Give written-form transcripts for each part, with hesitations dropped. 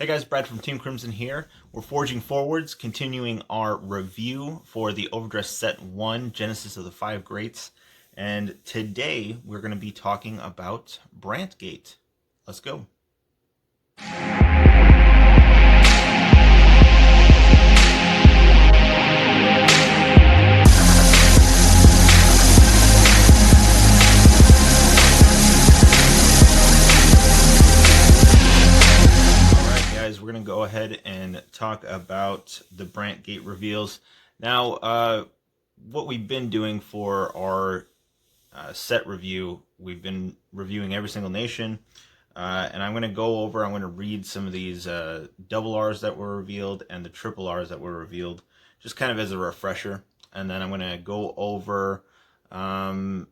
Hey guys, Brad from Team Crimson here. We're forging forwards, continuing our review for the Overdress Set 1, Genesis of the Five Greats. And today we're going to be talking about Brandt Gate. Let's go. We're going to go ahead and talk about the Brandt Gate reveals. Now, what we've been doing for our set review, we've been reviewing every single nation, and I'm going to go over, I'm going to read some of these double R's that were revealed and the triple R's that were revealed, just kind of as a refresher, and then I'm going to go over kind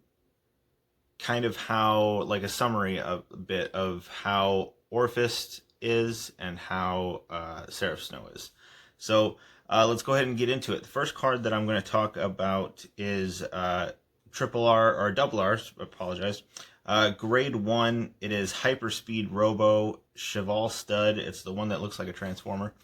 of how, like a summary of a bit of how Orphist is and how Seraph Snow is. So let's go ahead and get into it. The first card that I'm going to talk about is triple R, or double R's, apologize. Grade 1, it is Hyperspeed Robo Cheval Stud. It's the one that looks like a Transformer.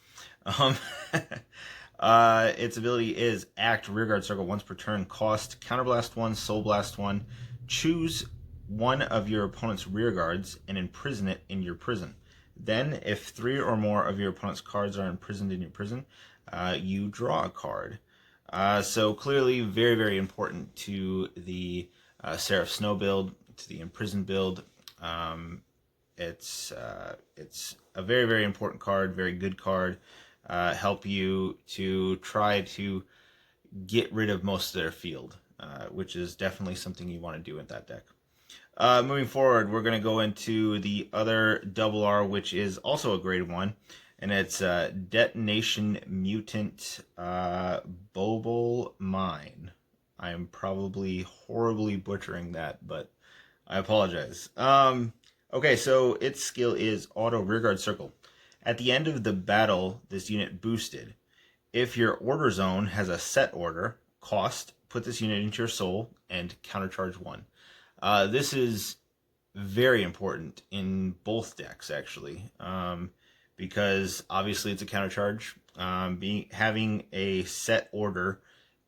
Its ability is Act Rearguard Circle once per turn, cost Counterblast 1, Soul Blast 1. Choose one of your opponent's rear guards and imprison it in your prison. Then, if 3 or more of your opponent's cards are imprisoned in your prison, you draw a card. So clearly, very, very important to the Seraph Snow build, to the Imprison build. It's a very, very important card, very good card. Help you to try to get rid of most of their field, which is definitely something you want to do in that deck. Moving forward, we're going to go into the other double R, which is also a grade 1, and it's Detonation Mutant Bobble Mine. I am probably horribly butchering that, but I apologize. Okay, so its skill is Auto Rearguard Circle. At the end of the battle, this unit boosted. If your order zone has a set order, cost, put this unit into your soul, and countercharge 1. This is very important in both decks, actually, because obviously it's a countercharge. Having a set order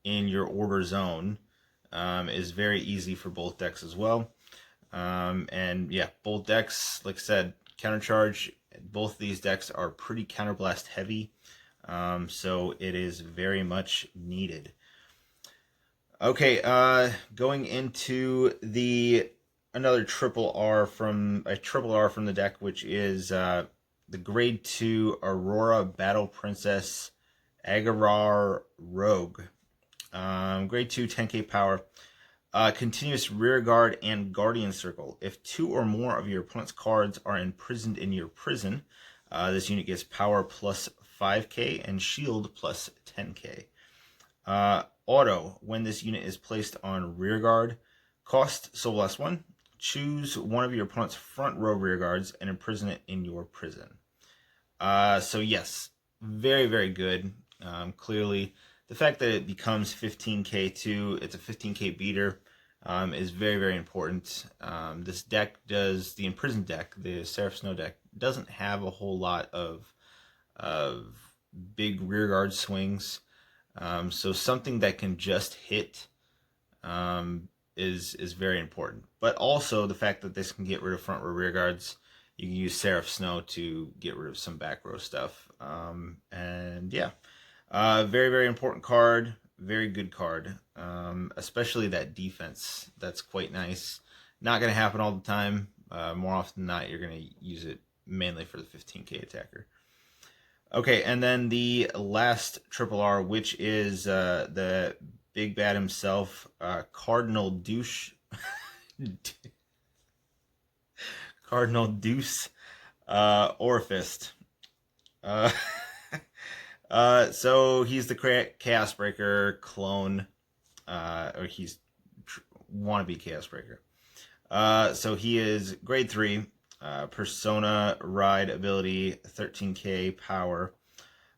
in your order zone is very easy for both decks as well. And yeah, both decks, like I said, countercharge. Both these decks are pretty counterblast heavy, so it is very much needed. Okay, going into another triple R from the deck, which is the grade 2 Aurora Battle Princess Agarar Rogue. Grade 2, 10k power. Continuous Rear Guard and Guardian Circle. If 2 or more of your opponent's cards are imprisoned in your prison, this unit gets power plus 5k and shield plus 10k. Auto, when this unit is placed on rear guard, cost Soul Blast 1, choose one of your opponent's front row rear guards and imprison it in your prison. So yes, very, very good. Clearly, the fact that it becomes 15k too, it's a 15k beater, is very, very important. This deck does, the Imprisoned deck, the Seraph Snow deck, doesn't have a whole lot of big rear guard swings. So something that can just hit is very important. But also the fact that this can get rid of front row rear guards. You can use Seraph Snow to get rid of some back row stuff. And yeah, very, very important card. Very good card. Especially that defense. That's quite nice. Not going to happen all the time. More often than not, you're going to use it mainly for the 15k attacker. Okay, and then the last triple R, which is the big bad himself, Cardinal Douche. Cardinal Deuce Orphist. So he's the Chaos Breaker clone, or he's wannabe Chaos Breaker. So he is grade 3. Persona Ride ability, 13k power.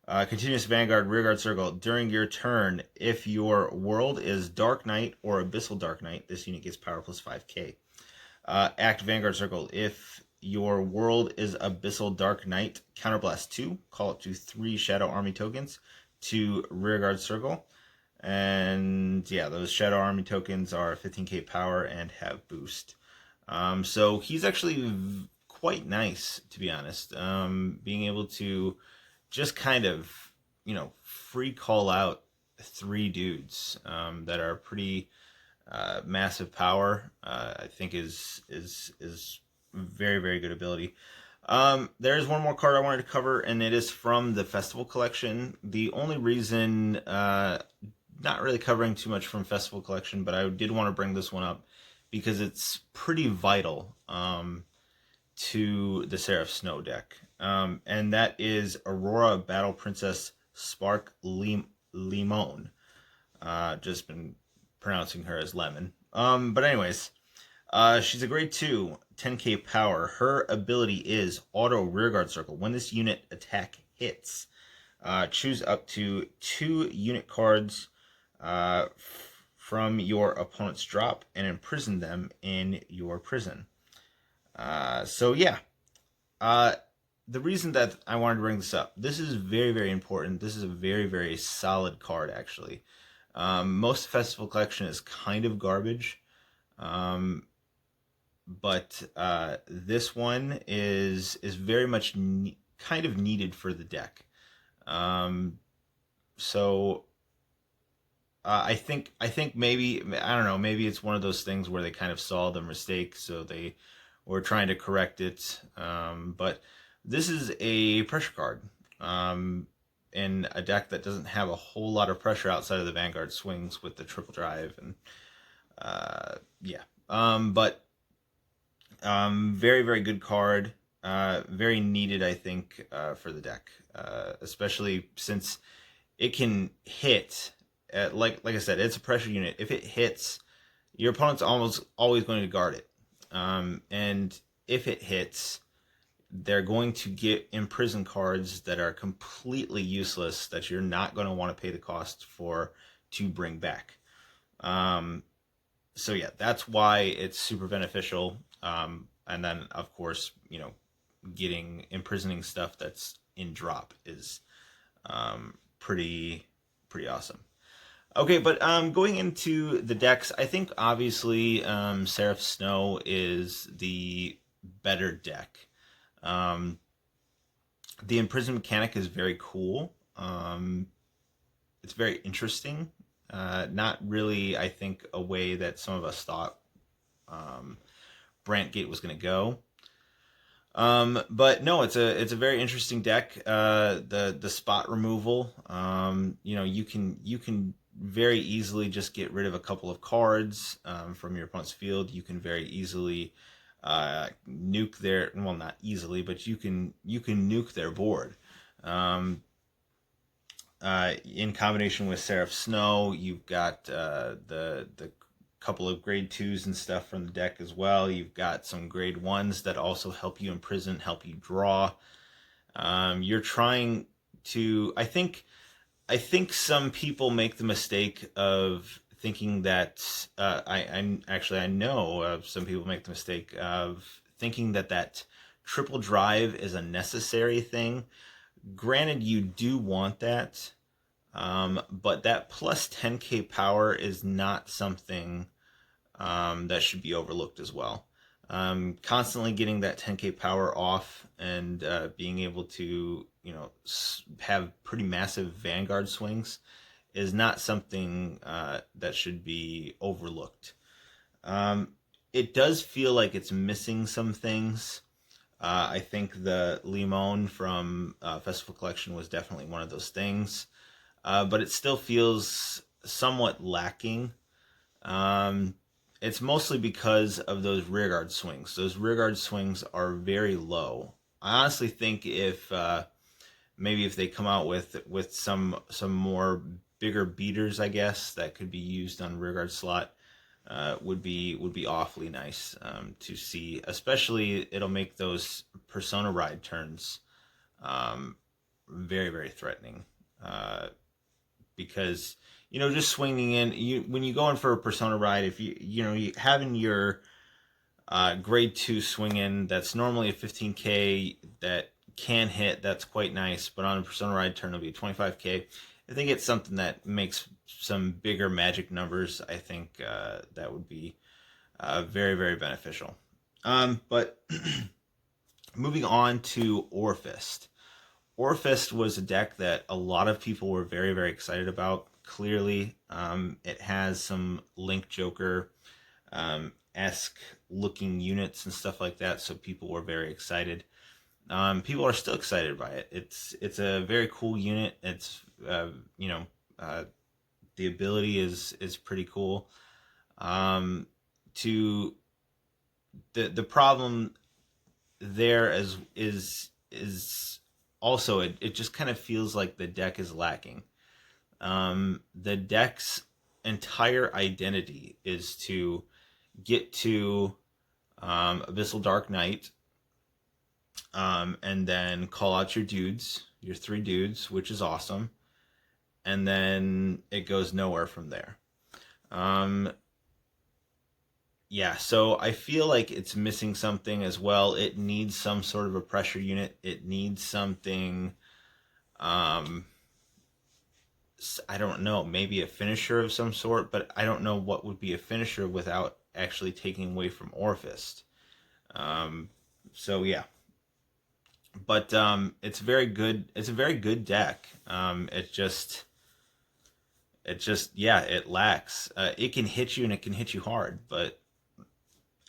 Continuous Vanguard Rearguard Circle. During your turn, if your world is Dark Knight or Abyssal Dark Knight, this unit gets power plus 5k. Act Vanguard Circle. If your world is Abyssal Dark Knight, counterblast 2, call it to 3 Shadow Army tokens to Rearguard Circle. And yeah, those Shadow Army tokens are 15k power and have boost. So he's actually quite nice, to be honest. Being able to just kind of, free call out 3 dudes that are pretty massive power, I think is very, very good ability. There is one more card I wanted to cover, and it is from the Festival Collection. The only reason, not really covering too much from Festival Collection, but I did want to bring this one up because it's pretty vital to the Seraph Snow deck. And that is Aurora Battle Princess Spark Limon. Just been pronouncing her as Lemon. But anyways, she's a grade 2, 10k power. Her ability is Auto Rearguard Circle. When this unit attack hits, choose up to 2 unit cards from your opponent's drop and imprison them in your prison. So yeah, the reason that I wanted to bring this up, this is very, very important. This is a very, very solid card, actually. Most Festival Collection is kind of garbage, but this one is very much kind of needed for the deck. So I think maybe, I don't know, maybe it's one of those things where they kind of saw the mistake, so they were trying to correct it. But this is a pressure card in a deck that doesn't have a whole lot of pressure outside of the Vanguard swings with the triple drive, and yeah. But very, very good card. Very needed, I think, for the deck, especially since it can hit. Like I said, it's a pressure unit. If it hits, your opponent's almost always going to guard it. And if it hits, they're going to get imprison cards that are completely useless that you're not going to want to pay the cost for to bring back. So yeah, that's why it's super beneficial. And then of course, getting imprisoning stuff that's in drop is pretty awesome. Okay, but going into the decks, I think obviously Seraph Snow is the better deck. The imprison mechanic is very cool. It's very interesting. Not really, I think, a way that some of us thought Brandt Gate was going to go. But no, it's a very interesting deck. The spot removal, you can very easily just get rid of a couple of cards from your opponent's field. You can very easily nuke their, well, not easily, but you can nuke their board. In combination with Seraph Snow, you've got the couple of grade 2s and stuff from the deck as well. You've got some grade 1s that also help you imprison, help you draw. You're trying to, I think some people make the mistake of thinking that I know some people make the mistake of thinking that triple drive is a necessary thing. Granted, you do want that, but that plus 10k power is not something that should be overlooked as well. Constantly getting that 10k power off and being able to have pretty massive Vanguard swings is not something that should be overlooked. It does feel like it's missing some things. I think the Limon from Festival Collection was definitely one of those things, but it still feels somewhat lacking. It's mostly because of those rearguard swings. Those rearguard swings are very low. I honestly think if maybe if they come out with some more bigger beaters, I guess, that could be used on rearguard slot, would be awfully nice to see. Especially, it'll make those Persona Ride turns very, very threatening, because just swinging in, when you go in for a Persona Ride, if you having your grade 2 swinging that's normally a 15K that can hit. That's quite nice, but on a Persona Ride turn it'll be 25K. I think it's something that makes some bigger magic numbers. I think that would be very, very beneficial. But moving on to Orfist. Orfist was a deck that a lot of people were very, very excited about. Clearly, it has some Link Joker esque looking units and stuff like that, so people were very excited. People are still excited by it. It's a very cool unit. It's you know, the ability is pretty cool. To the problem there is also it just kind of feels like the deck is lacking. The deck's entire identity is to get to Abyssal Dark Knight, and then call out your dudes, your 3 dudes, which is awesome, and then it goes nowhere from there. Yeah, so I feel like it's missing something as well. It needs some sort of a pressure unit. It needs something, I don't know, maybe a finisher of some sort, but I don't know what would be a finisher without actually taking away from Orfist. So yeah. But it's very good. It's a very good deck. It lacks. It can hit you and it can hit you hard, but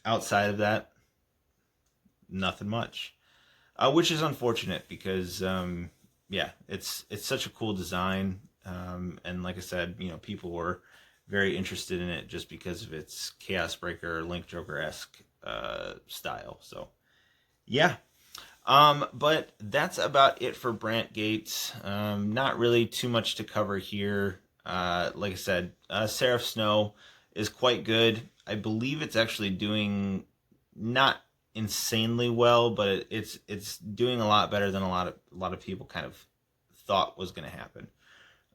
outside of that, nothing much. Which is unfortunate because yeah, it's such a cool design, and like I said, people were very interested in it just because of its Chaos Breaker, Link Joker-esque style. So yeah. But that's about it for Brandt Gate. Not really too much to cover here. Like I said, Seraph Snow is quite good. I believe it's actually doing not insanely well, but it's doing a lot better than a lot of people kind of thought was going to happen.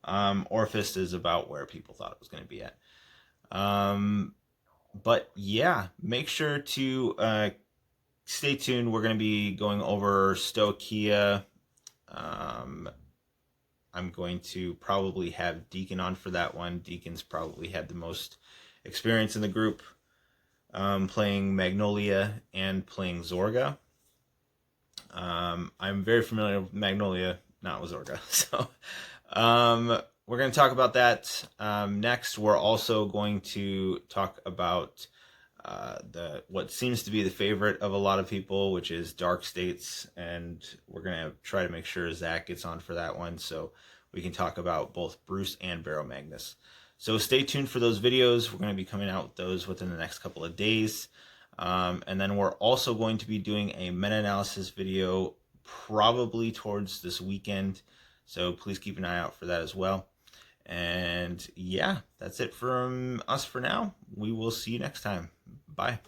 Orfist is about where people thought it was going to be at. But yeah, make sure to stay tuned. We're going to be going over Stoichia. I'm going to probably have Deacon on for that one. Deacon's probably had the most experience in the group, playing Magnolia and playing Zorga. I'm very familiar with Magnolia, not with Zorga. So we're going to talk about that. Next, we're also going to talk about what seems to be the favorite of a lot of people, which is Dark States, and we're gonna try to make sure Zach gets on for that one so we can talk about both Bruce and Barrow Magnus. So stay tuned for those videos. We're going to be coming out with those within the next couple of days, and then we're also going to be doing a meta-analysis video probably towards this weekend, so please keep an eye out for that as well. And yeah, that's it from us for now. We will see you next time. Bye.